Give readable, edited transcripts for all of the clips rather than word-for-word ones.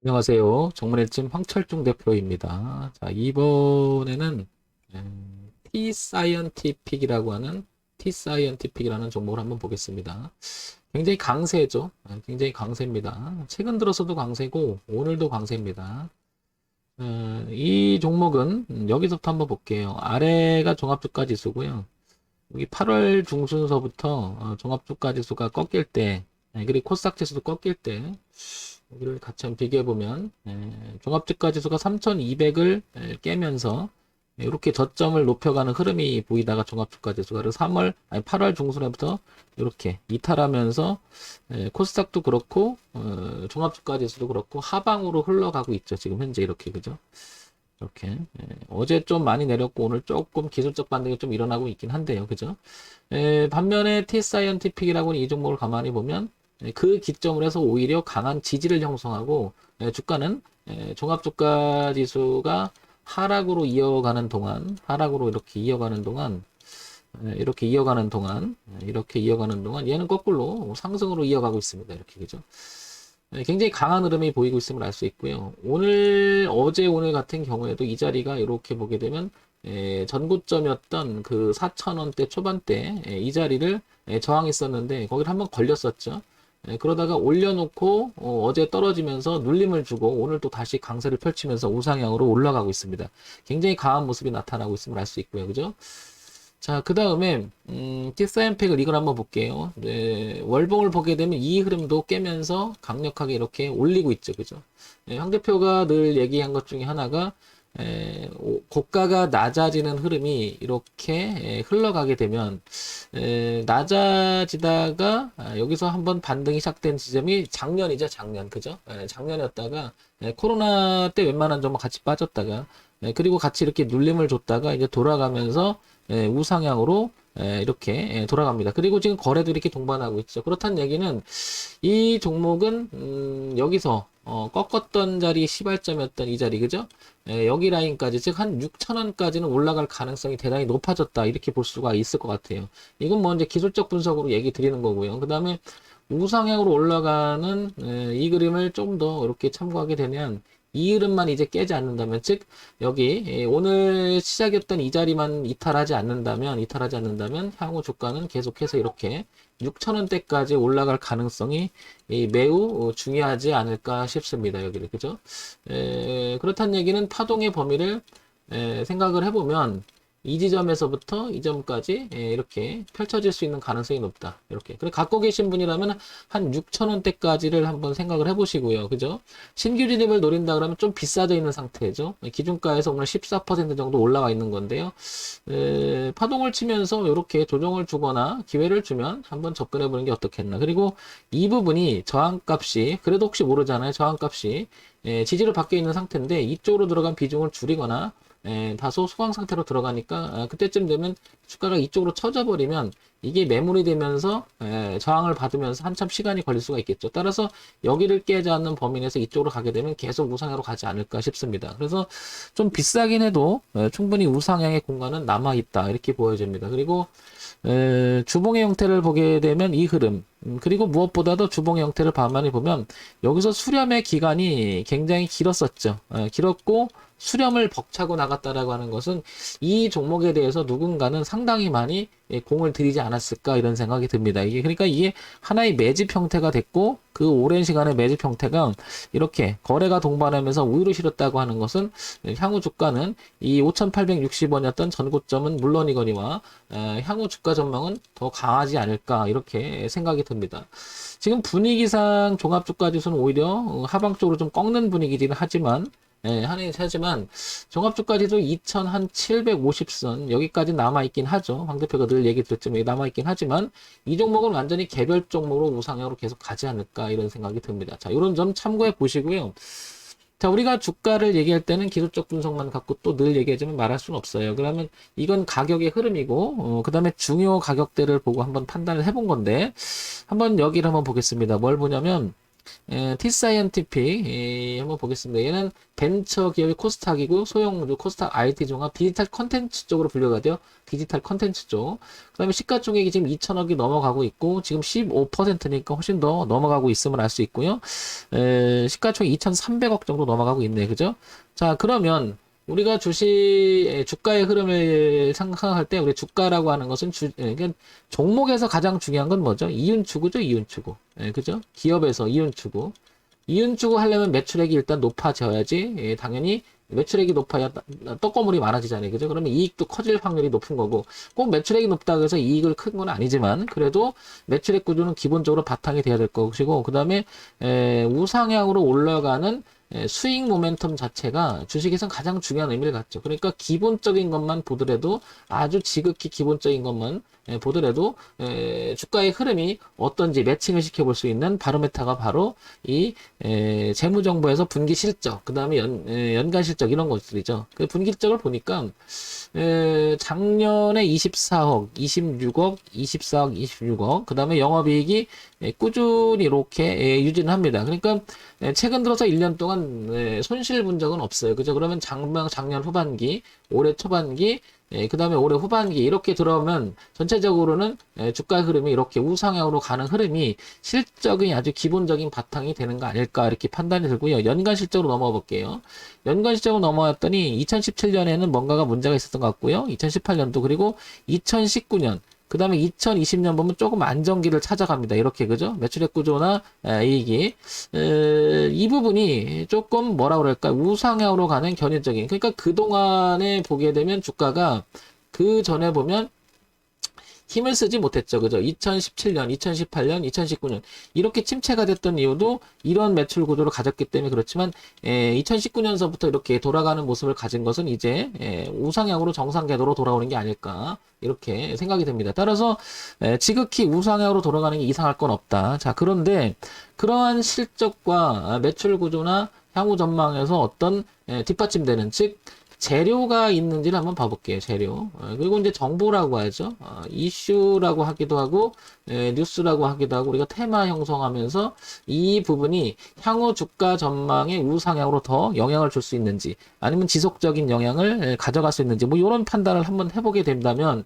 안녕하세요. 정문일진 황철중 대표입니다. 자, 이번에는 T 사이언티픽이라는 종목을 한번 보겠습니다. 굉장히 강세죠. 굉장히 강세입니다. 최근 들어서도 강세고 오늘도 강세입니다. 이 종목은 여기서부터 한번 볼게요. 아래가 종합주가지수고요. 여기 8월 중순서부터 종합주가지수가 꺾일 때, 그리고 코스닥지수도 꺾일 때 여기를 같이 한번 비교해보면 종합주가지수가 3200을 깨면서 이렇게 저점을 높여가는 흐름이 보이다가 종합주가지수가 8월 중순에부터 이렇게 이탈하면서 코스닥도 그렇고 종합주가지수도 그렇고 하방으로 흘러가고 있죠. 지금 현재 이렇게, 그죠? 이렇게 어제 좀 많이 내렸고 오늘 조금 기술적 반등이 좀 일어나고 있긴 한데요, 그죠? 반면에 T사이언티픽이라고는 이 종목을 가만히 보면 그 기점으로 해서 오히려 강한 지지를 형성하고 주가는 종합주가 지수가 하락으로 이렇게 이어가는 동안 얘는 거꾸로 상승으로 이어가고 있습니다. 이렇게, 그죠? 굉장히 강한 흐름이 보이고 있음을 알 수 있고요. 어제 오늘 같은 경우에도 이 자리가 이렇게 보게 되면 전고점이었던 그 4,000원대 초반대 이 자리를 저항했었는데 거기를 한번 걸렸었죠. 그러다가 올려놓고 어제 떨어지면서 눌림을 주고 오늘 또 다시 강세를 펼치면서 우상향으로 올라가고 있습니다. 굉장히 강한 모습이 나타나고 있음을 알 수 있고요. 그죠? 자, 그 다음에, T사이언팩을 이걸 한번 볼게요. 네, 월봉을 보게 되면 이 흐름도 깨면서 강력하게 이렇게 올리고 있죠. 그죠? 황 대표가 늘 얘기한 것 중에 하나가, 고가가 낮아지는 흐름이 이렇게 흘러가게 되면, 낮아지다가, 여기서 한번 반등이 시작된 지점이 작년이죠. 작년. 그죠? 작년이었다가, 코로나 때 웬만한 종목 같이 빠졌다가, 그리고 같이 이렇게 눌림을 줬다가 이제 돌아가면서 우상향으로 이렇게 돌아갑니다. 그리고 지금 거래도 이렇게 동반하고 있죠. 그렇다는 얘기는 이 종목은 여기서 꺾었던 자리 시발점이었던 이 자리, 그죠? 여기 라인까지 즉 한 6,000원까지는 올라갈 가능성이 대단히 높아졌다, 이렇게 볼 수가 있을 것 같아요. 이건 뭐 이제 기술적 분석으로 얘기 드리는 거고요. 그 다음에 우상향으로 올라가는 이 그림을 좀 더 이렇게 참고하게 되면 이 흐름만 이제 깨지 않는다면, 즉 여기 오늘 시작이었던 이 자리만 이탈하지 않는다면 향후 주가는 계속해서 이렇게 6,000원대까지 올라갈 가능성이 매우 중요하지 않을까 싶습니다. 여기를, 그죠? 그렇다는 얘기는 파동의 범위를 생각을 해보면 이 지점에서부터 이 점까지 이렇게 펼쳐질 수 있는 가능성이 높다. 이렇게. 그리고 갖고 계신 분이라면 한 6,000원대까지를 한번 생각을 해보시고요. 그죠? 신규 진입을 노린다 그러면 좀 비싸져 있는 상태죠. 기준가에서 오늘 14% 정도 올라와 있는 건데요. 파동을 치면서 이렇게 조정을 주거나 기회를 주면 한번 접근해 보는 게 어떻겠나. 그리고 이 부분이 저항값이, 그래도 혹시 모르잖아요. 저항값이 지지를 받게 있는 상태인데 이쪽으로 들어간 비중을 줄이거나 다소 소강 상태로 들어가니까 그때쯤 되면 주가가 이쪽으로 쳐져 버리면 이게 매물이 되면서 저항을 받으면서 한참 시간이 걸릴 수가 있겠죠. 따라서 여기를 깨지 않는 범위 내에서 이쪽으로 가게 되면 계속 우상향으로 가지 않을까 싶습니다. 그래서 좀 비싸긴 해도 충분히 우상향의 공간은 남아 있다, 이렇게 보여집니다. 그리고 주봉의 형태를 보게 되면 이 흐름, 그리고 무엇보다도 주봉의 형태를 가만히 보면 여기서 수렴의 기간이 굉장히 길었었죠. 길었고 수렴을 벅차고 나갔다라고 하는 것은 이 종목에 대해서 누군가는 상당히 많이 공을 들이지 않았을까, 이런 생각이 듭니다. 그러니까 이게 하나의 매집 형태가 됐고 그 오랜 시간의 매집 형태가 이렇게 거래가 동반하면서 우위로 실었다고 하는 것은 향후 주가는 이 5,860원이었던 전고점은 물론이거니와 향후 주가 전망은 더 강하지 않을까, 이렇게 생각이 듭니다. 지금 분위기상 종합주가지수는 오히려 하방 쪽으로 좀 꺾는 분위기긴 하지만 종합주가지수 2,750선 여기까지 남아있긴 하죠. 황 대표가 늘 얘기 드렸지만 남아있긴 하지만 이 종목은 완전히 개별 종목으로 우상향으로 계속 가지 않을까, 이런 생각이 듭니다. 자, 이런 점 참고해 보시고요. 자, 우리가 주가를 얘기할 때는 기술적 분석만 갖고 또 늘 얘기하자면 말할 수는 없어요. 그러면 이건 가격의 흐름이고, 그 다음에 중요 가격대를 보고 한번 판단을 해본 건데, 한번 여기를 한번 보겠습니다. 뭘 보냐면, T사이언티픽 한번 보겠습니다. 얘는 벤처 기업의 코스닥이고 소형주 코스닥 IT 종합 디지털 컨텐츠 쪽으로 분류가 돼요. 디지털 컨텐츠 쪽. 그 다음에 시가총액이 지금 2천억이 넘어가고 있고 지금 15%니까 훨씬 더 넘어가고 있음을 알 수 있고요. 시가총액 2,300억 정도 넘어가고 있네. 그죠? 자, 그러면 우리가 주가의 흐름을 생각할 때 우리 주가라고 하는 것은 그러니까 종목에서 가장 중요한 건 뭐죠? 이윤추구죠, 이윤추구. 그죠? 기업에서 이윤추구. 이윤추구 하려면 매출액이 일단 높아져야지, 당연히 매출액이 높아야 떡고물이 많아지잖아요. 그죠? 그러면 이익도 커질 확률이 높은 거고, 꼭 매출액이 높다고 해서 이익을 큰 건 아니지만, 그래도 매출액 구조는 기본적으로 바탕이 돼야 될 것이고, 그 다음에, 우상향으로 올라가는 수익 모멘텀 자체가 주식에선 가장 중요한 의미를 갖죠. 그러니까 기본적인 것만 보더라도 아주 지극히 기본적인 것만 보더라도 주가의 흐름이 어떤지 매칭을 시켜볼 수 있는 바로메타가 바로 이 재무정보에서 분기 실적, 그 다음에 연간 실적 이런 것들이죠. 그 분기 실적을 보니까 작년에 24억, 26억, 24억, 26억, 그 다음에 영업이익이 꾸준히 이렇게 유지는 합니다. 그러니까 최근 들어서 1년 동안 손실 본 적은 없어요. 그죠? 그러면 작년 후반기, 올해 초반기, 그 다음에 올해 후반기 이렇게 들어오면 전체적으로는 주가 흐름이 이렇게 우상향으로 가는 흐름이 실적이 아주 기본적인 바탕이 되는 거 아닐까 이렇게 판단이 들고요. 연간 실적으로 넘어가 볼게요. 연간 실적으로 넘어왔더니 2017년에는 뭔가가 문제가 있었던 것 같고요. 2018년도 그리고 2019년 그 다음에 2020년 보면 조금 안정기를 찾아갑니다. 이렇게, 그죠? 매출액 구조나 이익이. 이 부분이 조금 뭐라 그럴까? 우상향으로 가는 견인적인. 그러니까 그동안에 보게 되면 주가가 그 전에 보면 힘을 쓰지 못했죠. 그죠? 2017년, 2018년, 2019년. 이렇게 침체가 됐던 이유도 이런 매출 구조를 가졌기 때문에 그렇지만, 2019년서부터 이렇게 돌아가는 모습을 가진 것은 이제, 우상향으로 정상 궤도로 돌아오는 게 아닐까. 이렇게 생각이 됩니다. 따라서, 지극히 우상향으로 돌아가는 게 이상할 건 없다. 자, 그런데, 그러한 실적과 매출 구조나 향후 전망에서 어떤, 뒷받침되는, 즉, 재료가 있는지를 한번 봐볼게요. 재료. 그리고 이제 정보라고 하죠. 이슈라고 하기도 하고, 뉴스라고 하기도 하고, 우리가 테마 형성하면서 이 부분이 향후 주가 전망의 우상향으로 더 영향을 줄 수 있는지, 아니면 지속적인 영향을 가져갈 수 있는지, 뭐, 이런 판단을 한번 해보게 된다면,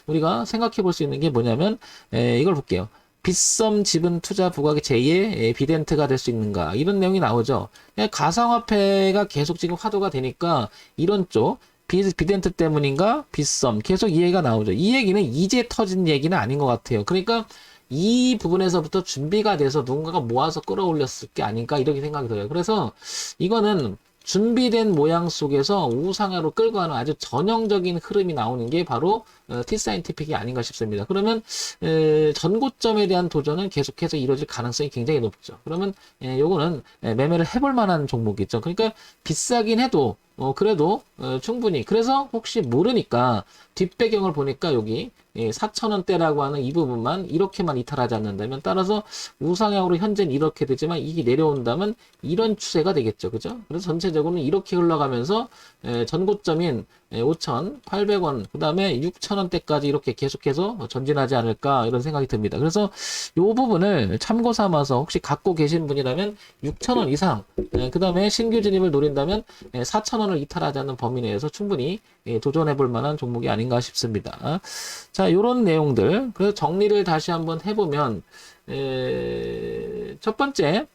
우리가 생각해 볼 수 있는 게 뭐냐면, 이걸 볼게요. 빗썸 지분 투자 부각의 제2의 비덴트가 될 수 있는가 이런 내용이 나오죠. 가상화폐가 계속 지금 화두가 되니까 이런 쪽 비덴트 때문인가 빗썸 계속 이 얘기가 나오죠. 이 얘기는 이제 터진 얘기는 아닌 것 같아요. 그러니까 이 부분에서부터 준비가 돼서 누군가가 모아서 끌어올렸을 게 아닌가 이렇게 생각이 들어요. 그래서 이거는 준비된 모양 속에서 우상향으로 끌고 가는 아주 전형적인 흐름이 나오는 게 바로 T사이언티픽이 아닌가 싶습니다. 그러면 전고점에 대한 도전은 계속해서 이루어질 가능성이 굉장히 높죠. 그러면 요거는 매매를 해볼 만한 종목이죠. 그러니까 비싸긴 해도 그래도 충분히 그래서 혹시 모르니까 뒷배경을 보니까 여기 4,000원대라고 하는 이 부분만 이렇게만 이탈하지 않는다면 따라서 우상향으로 현재는 이렇게 되지만 이게 내려온다면 이런 추세가 되겠죠. 그죠? 그래서 전체적으로는 이렇게 흘러가면서 전고점인 5,800원 그 다음에 6,000원대까지 이렇게 계속해서 전진하지 않을까 이런 생각이 듭니다. 그래서 이 부분을 참고 삼아서 혹시 갖고 계신 분이라면 6,000원 이상 그 다음에 신규 진입을 노린다면 4,000원을 이탈하지 않는 범위 내에서 충분히 도전해 볼 만한 종목이 아닌가 싶습니다. 자, 요런 내용들 그래서 정리를 다시 한번 해보면 첫 번째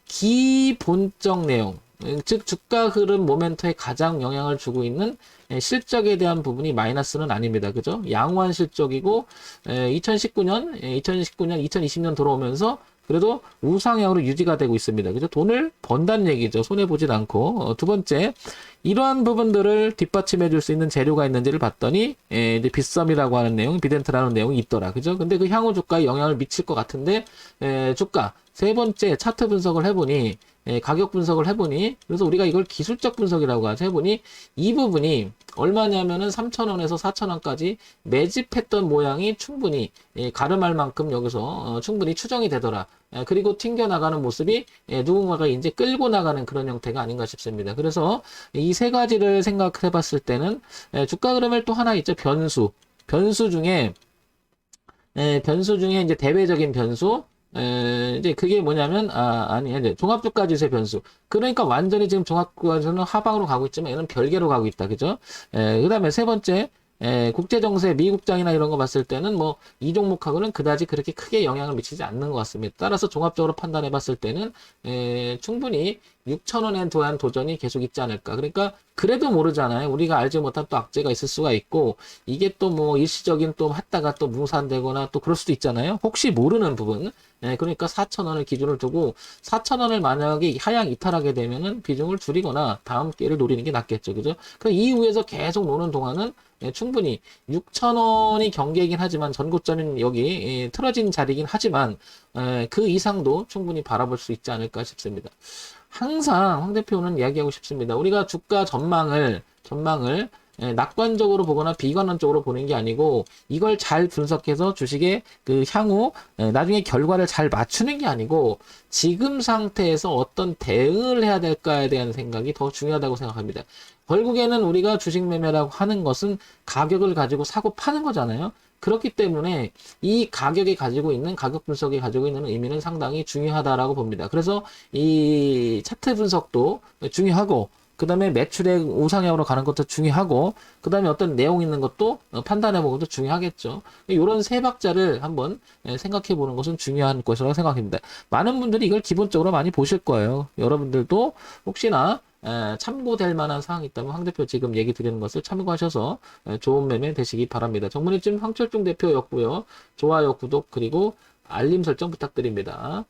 기본적 내용 즉 주가 흐름 모멘터에 가장 영향을 주고 있는 실적에 대한 부분이 마이너스는 아닙니다. 그죠? 양호한 실적이고 2019년, 2020년 돌아오면서 그래도 우상향으로 유지가 되고 있습니다. 그죠? 돈을 번다는 얘기죠. 손해보진 않고. 두 번째, 이러한 부분들을 뒷받침해 줄 수 있는 재료가 있는지를 봤더니, 이제 빗썸이라고 하는 내용, 비덴트라는 내용이 있더라. 그죠? 근데 그 향후 주가에 영향을 미칠 것 같은데, 주가. 세 번째, 차트 분석을 해보니, 가격 분석을 해보니, 그래서 우리가 이걸 기술적 분석이라고 하죠. 해보니, 이 부분이 얼마냐면은 3,000원에서 4,000원까지 매집했던 모양이 충분히 가름할 만큼 여기서 충분히 추정이 되더라. 그리고 튕겨나가는 모습이 누군가가 이제 끌고 나가는 그런 형태가 아닌가 싶습니다. 그래서 이 세 가지를 생각해 봤을 때는 주가 흐름을 또 하나 있죠. 변수 중에 이제 대외적인 변수, 이제 그게 뭐냐면, 아니, 이제 종합주가지수의 변수. 그러니까 완전히 지금 종합주가지수는 하방으로 가고 있지만 얘는 별개로 가고 있다. 그죠? 그 다음에 세 번째, 국제정세, 미국장이나 이런 거 봤을 때는 뭐, 이 종목하고는 그다지 그렇게 크게 영향을 미치지 않는 것 같습니다. 따라서 종합적으로 판단해 봤을 때는, 충분히 6,000원에 대한 도전이 계속 있지 않을까. 그러니까, 그래도 모르잖아요. 우리가 알지 못한 또 악재가 있을 수가 있고, 이게 또 뭐, 일시적인 또 했다가 또 뭉산되거나 또 그럴 수도 있잖아요. 혹시 모르는 부분. 그러니까 4,000원을 기준을 두고, 4,000원을 만약에 하향 이탈하게 되면은 비중을 줄이거나 다음 기회를 노리는 게 낫겠죠. 그죠? 그 이후에서 계속 노는 동안은 충분히 6,000원이 경계이긴 하지만 전고점은 여기 틀어진 자리이긴 하지만 그 이상도 충분히 바라볼 수 있지 않을까 싶습니다. 항상 황 대표는 이야기하고 싶습니다. 우리가 주가 전망을 낙관적으로 보거나 비관론적으로 보는 게 아니고 이걸 잘 분석해서 주식의 그 향후 나중에 결과를 잘 맞추는 게 아니고 지금 상태에서 어떤 대응을 해야 될까에 대한 생각이 더 중요하다고 생각합니다. 결국에는 우리가 주식 매매라고 하는 것은 가격을 가지고 사고 파는 거잖아요. 그렇기 때문에 이 가격이 가지고 있는 가격 분석이 가지고 있는 의미는 상당히 중요하다라고 봅니다. 그래서 이 차트 분석도 중요하고 그 다음에 매출액 우상향으로 가는 것도 중요하고 그 다음에 어떤 내용 있는 것도 판단해 보는 것도 중요하겠죠. 이런 세 박자를 한번 생각해 보는 것은 중요한 것이라고 생각합니다. 많은 분들이 이걸 기본적으로 많이 보실 거예요. 여러분들도 혹시나 참고될 만한 사항이 있다면 황 대표 지금 얘기 드리는 것을 참고하셔서 좋은 매매 되시기 바랍니다. 정문이쯤 황철중 대표였고요. 좋아요, 구독 그리고 알림 설정 부탁드립니다.